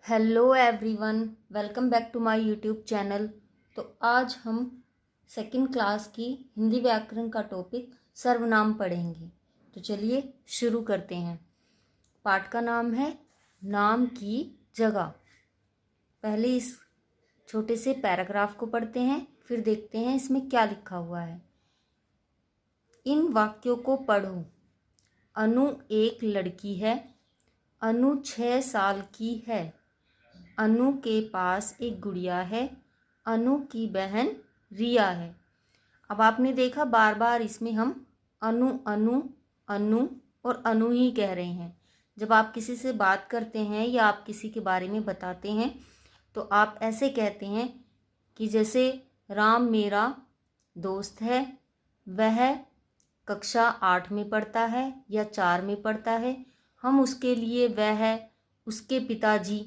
Hello everyone, welcome back to my YouTube channel. तो आज हम सेकंड क्लास की हिंदी व्याकरण का टॉपिक सर्वनाम पढ़ेंगे। तो चलिए शुरू करते हैं। पाठ का नाम है नाम की जगह। पहले इस छोटे से पैराग्राफ को पढ़ते हैं, फिर देखते हैं इसमें क्या लिखा हुआ है। इन वाक्यों को पढ़ो। अनु एक लड़की है। अनु 6 साल की है। अनु के पास एक गुड़िया है। अनु की बहन रिया है। अब आपने देखा बार बार इसमें हम अनु अनु अनु और अनु ही कह रहे हैं। जब आप किसी से बात करते हैं या आप किसी के बारे में बताते हैं तो आप ऐसे कहते हैं कि जैसे राम मेरा दोस्त है, वह कक्षा 8 में पढ़ता है या 4 में पढ़ता है। हम उसके लिए वह, उसके पिताजी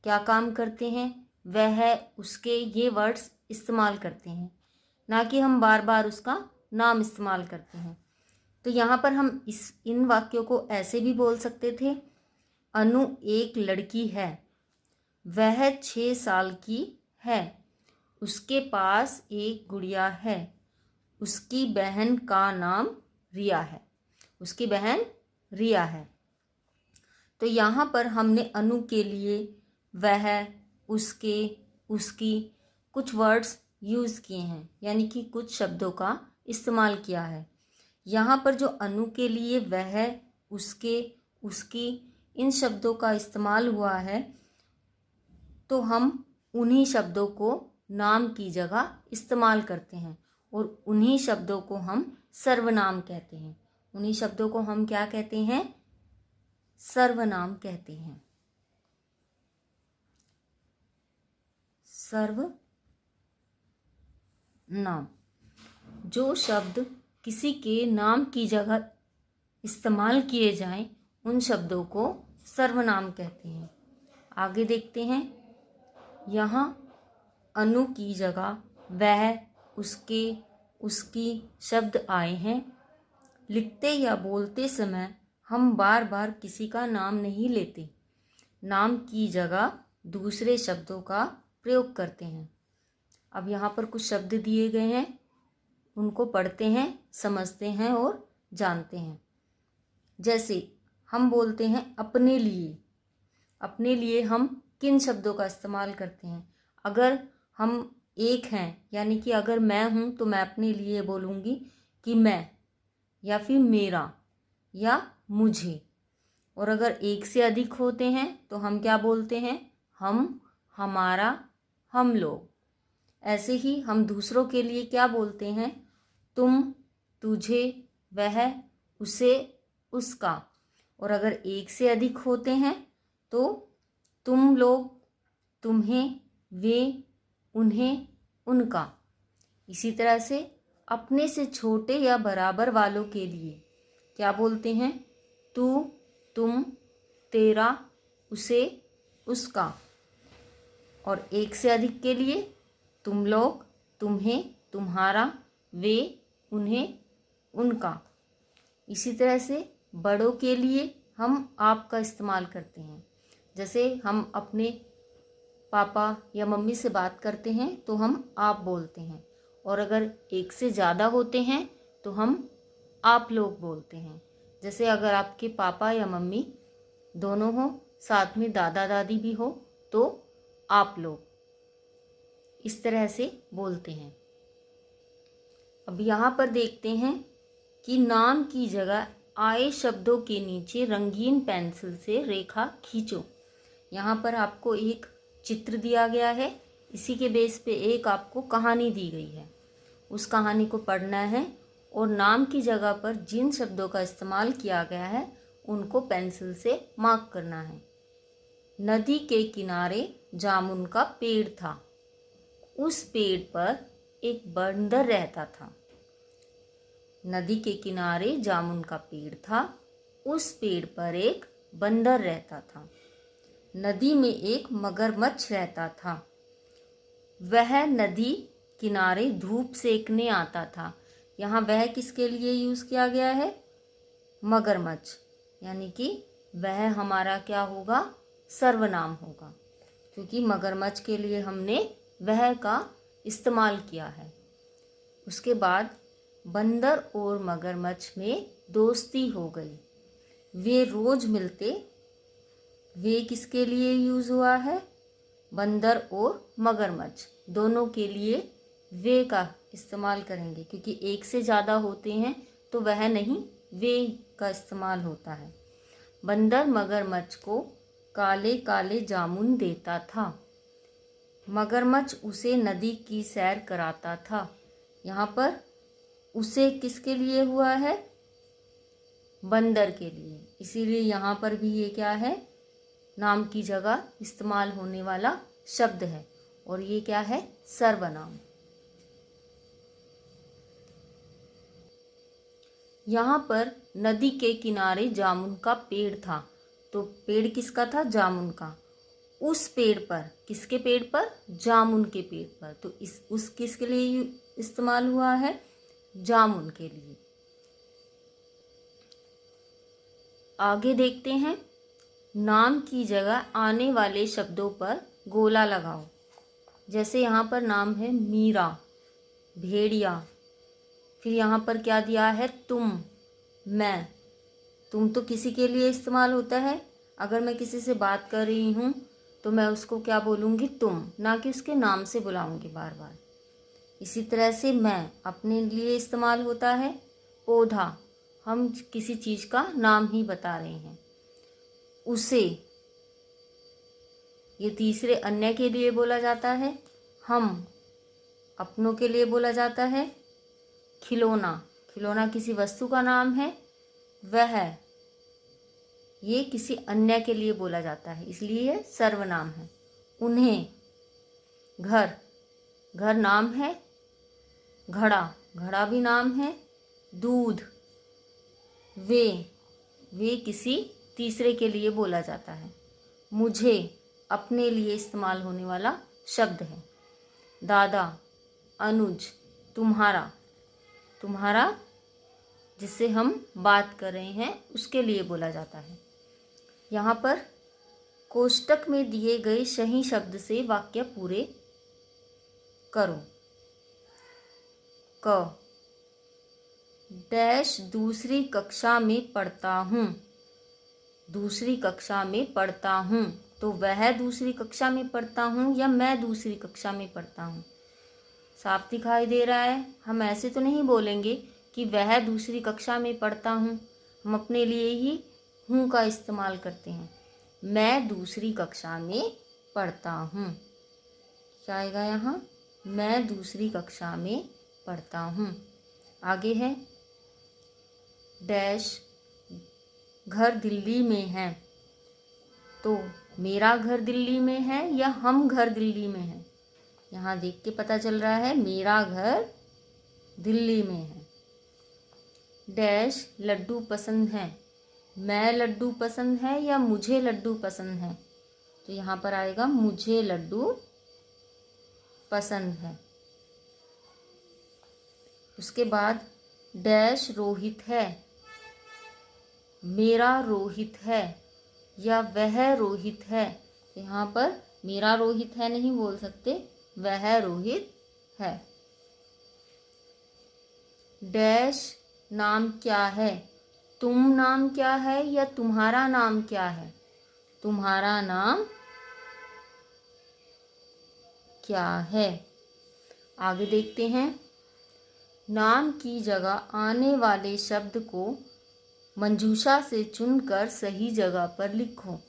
क्या काम करते हैं, वह, उसके, ये वर्ड्स इस्तेमाल करते हैं, ना कि हम बार बार उसका नाम इस्तेमाल करते हैं। तो यहाँ पर हम इन वाक्यों को ऐसे भी बोल सकते थे। अनु एक लड़की है। वह 6 साल की है। उसके पास एक गुड़िया है। उसकी बहन का नाम रिया है। उसकी बहन रिया है। तो यहाँ पर हमने अनु के लिए वह, उसके, उसकी कुछ वर्ड्स यूज़ किए हैं, यानी कि कुछ शब्दों का इस्तेमाल किया है। यहाँ पर जो अनु के लिए वह, उसके, उसकी, इन शब्दों का इस्तेमाल हुआ है, तो हम उन्हीं शब्दों को नाम की जगह इस्तेमाल करते हैं और उन्हीं शब्दों को हम सर्वनाम कहते हैं। उन्हीं शब्दों को हम क्या कहते हैं? सर्वनाम कहते हैं। सर्वनाम, जो शब्द किसी के नाम की जगह इस्तेमाल किए जाएं, उन शब्दों को सर्वनाम कहते हैं। आगे देखते हैं। यहाँ अनु की जगह वह, उसके, उसकी शब्द आए हैं। लिखते या बोलते समय हम बार बार किसी का नाम नहीं लेते। नाम की जगह दूसरे शब्दों का प्रयोग करते हैं। अब यहाँ पर कुछ शब्द दिए गए हैं, उनको पढ़ते हैं, समझते हैं और जानते हैं। जैसे हम बोलते हैं अपने लिए। अपने लिए हम किन शब्दों का इस्तेमाल करते हैं? अगर हम एक हैं, यानी कि अगर मैं हूँ तो मैं अपने लिए बोलूँगी कि मैं, या फिर मेरा, या मुझे। और अगर एक से अधिक होते हैं तो हम क्या बोलते हैं? हम, हमारा, हम लोग। ऐसे ही हम दूसरों के लिए क्या बोलते हैं? तुम, तुझे, वह, उसे, उसका। और अगर एक से अधिक होते हैं तो तुम लोग, तुम्हें, वे, उन्हें, उनका। इसी तरह से अपने से छोटे या बराबर वालों के लिए क्या बोलते हैं? तू, तुम, तेरा, उसे, उसका। और एक से अधिक के लिए तुम लोग, तुम्हें, तुम्हारा, वे, उन्हें, उनका। इसी तरह से बड़ों के लिए हम आप का इस्तेमाल करते हैं। जैसे हम अपने पापा या मम्मी से बात करते हैं तो हम आप बोलते हैं। और अगर एक से ज़्यादा होते हैं तो हम आप लोग बोलते हैं। जैसे अगर आपके पापा या मम्मी दोनों हो, साथ में दादा दादी भी हो, तो आप लोग, इस तरह से बोलते हैं। अब यहाँ पर देखते हैं कि नाम की जगह आए शब्दों के नीचे रंगीन पेंसिल से रेखा खींचो। यहाँ पर आपको एक चित्र दिया गया है, इसी के बेस पे एक आपको कहानी दी गई है। उस कहानी को पढ़ना है और नाम की जगह पर जिन शब्दों का इस्तेमाल किया गया है उनको पेंसिल से मार्क करना है। नदी के किनारे जामुन का पेड़ था। उस पेड़ पर एक बंदर रहता था। नदी के किनारे जामुन का पेड़ था। उस पेड़ पर एक बंदर रहता था। नदी में एक मगरमच्छ रहता था। वह नदी किनारे धूप सेकने आता था। यहाँ वह किसके लिए यूज़ किया गया है? मगरमच्छ, यानी कि वह हमारा क्या होगा? सर्वनाम होगा। क्योंकि मगरमच्छ के लिए हमने वह का इस्तेमाल किया है। उसके बाद बंदर और मगरमच्छ में दोस्ती हो गई। वे रोज मिलते। वे किसके लिए यूज़ हुआ है? बंदर और मगरमच्छ दोनों के लिए वे का इस्तेमाल करेंगे, क्योंकि एक से ज़्यादा होते हैं तो वह नहीं, वे का इस्तेमाल होता है। बंदर मगरमच्छ को काले काले जामुन देता था। मगरमच्छ उसे नदी की सैर कराता था। यहाँ पर उसे किसके लिए हुआ है? बंदर के लिए। इसीलिए यहाँ पर भी ये क्या है? नाम की जगह इस्तेमाल होने वाला शब्द है, और ये क्या है? सर्वनाम। यहाँ पर नदी के किनारे जामुन का पेड़ था। तो पेड़ किसका था? जामुन का। उस पेड़ पर, किसके पेड़ पर? जामुन के पेड़ पर। तो उस किसके लिए इस्तेमाल हुआ है? जामुन के लिए। आगे देखते हैं। नाम की जगह आने वाले शब्दों पर गोला लगाओ। जैसे यहाँ पर नाम है मीरा, भेड़िया। फिर यहाँ पर क्या दिया है? तुम, मैं। तुम तो किसी के लिए इस्तेमाल होता है। अगर मैं किसी से बात कर रही हूँ तो मैं उसको क्या बोलूँगी? तुम, ना कि उसके नाम से बुलाऊँगी बार बार। इसी तरह से मैं अपने लिए इस्तेमाल होता है। पौधा, हम किसी चीज़ का नाम ही बता रहे हैं। उसे, ये तीसरे अन्य के लिए बोला जाता है। हम, अपनों के लिए बोला जाता है। खिलौना, खिलौना किसी वस्तु का नाम है। वह, ये किसी अन्य के लिए बोला जाता है, इसलिए यह सर्वनाम है। उन्हें, घर, घर नाम है। घड़ा, घड़ा भी नाम है। दूध, वे किसी तीसरे के लिए बोला जाता है। मुझे, अपने लिए इस्तेमाल होने वाला शब्द है। दादा, अनुज, तुम्हारा, तुम्हारा जिससे हम बात कर रहे हैं उसके लिए बोला जाता है। यहाँ पर कोष्टक में दिए गए सही शब्द से वाक्य पूरे करो। क, डैश दूसरी कक्षा में पढ़ता हूँ। दूसरी कक्षा में पढ़ता हूँ, तो वह दूसरी कक्षा में पढ़ता हूँ या मैं दूसरी कक्षा में पढ़ता हूँ? साफ दिखाई दे रहा है। हम ऐसे तो नहीं बोलेंगे कि वह दूसरी कक्षा में पढ़ता हूँ। हम अपने लिए ही हूँ का इस्तेमाल करते हैं। मैं दूसरी कक्षा में पढ़ता हूँ। क्या आएगा यहाँ? मैं दूसरी कक्षा में पढ़ता हूँ। आगे है डैश घर दिल्ली में है। तो मेरा घर दिल्ली में है या हम घर दिल्ली में है? यहाँ देख के पता चल रहा है मेरा घर दिल्ली में है। डैश लड्डू पसंद है। मैं लड्डू पसंद है या मुझे लड्डू पसंद है? तो यहाँ पर आएगा मुझे लड्डू पसंद है। उसके बाद डैश रोहित है। मेरा रोहित है या वह रोहित है? यहाँ पर मेरा रोहित है नहीं बोल सकते, वह रोहित है। डैश नाम क्या है। तुम नाम क्या है या तुम्हारा नाम क्या है? तुम्हारा नाम क्या है? आगे देखते हैं। नाम की जगह आने वाले शब्द को मंजूषा से चुनकर सही जगह पर लिखो।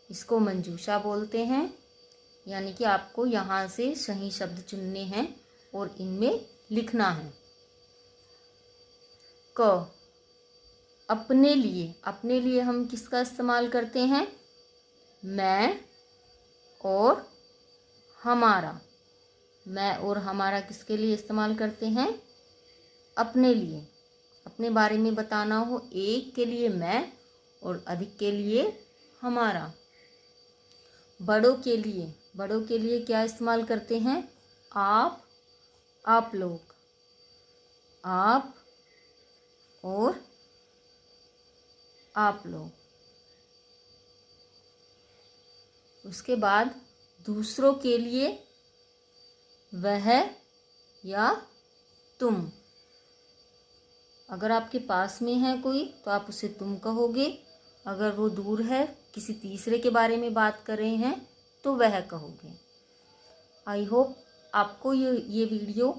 इसको मंजूषा बोलते हैं, यानी कि आपको यहाँ से सही शब्द चुनने हैं और इनमें लिखना है। क, अपने लिए। अपने लिए हम किसका इस्तेमाल करते हैं? मैं और हमारा। मैं और हमारा किसके लिए इस्तेमाल करते हैं? अपने लिए। अपने बारे में बताना हो, एक के लिए मैं और अधिक के लिए हमारा। बड़ों के लिए, बड़ों के लिए क्या इस्तेमाल करते हैं? आप लोग। आप और आप लोग। उसके बाद दूसरों के लिए वह या तुम। अगर आपके पास में है कोई तो आप उसे तुम कहोगे। अगर वो दूर है, किसी तीसरे के बारे में बात कर रहे हैं तो वह कहोगे। आई होप आपको ये वीडियो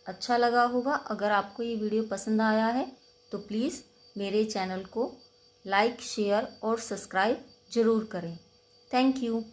अच्छा लगा होगा। अगर आपको ये वीडियो पसंद आया है तो प्लीज़ मेरे चैनल को लाइक, शेयर और सब्सक्राइब ज़रूर करें। Thank you.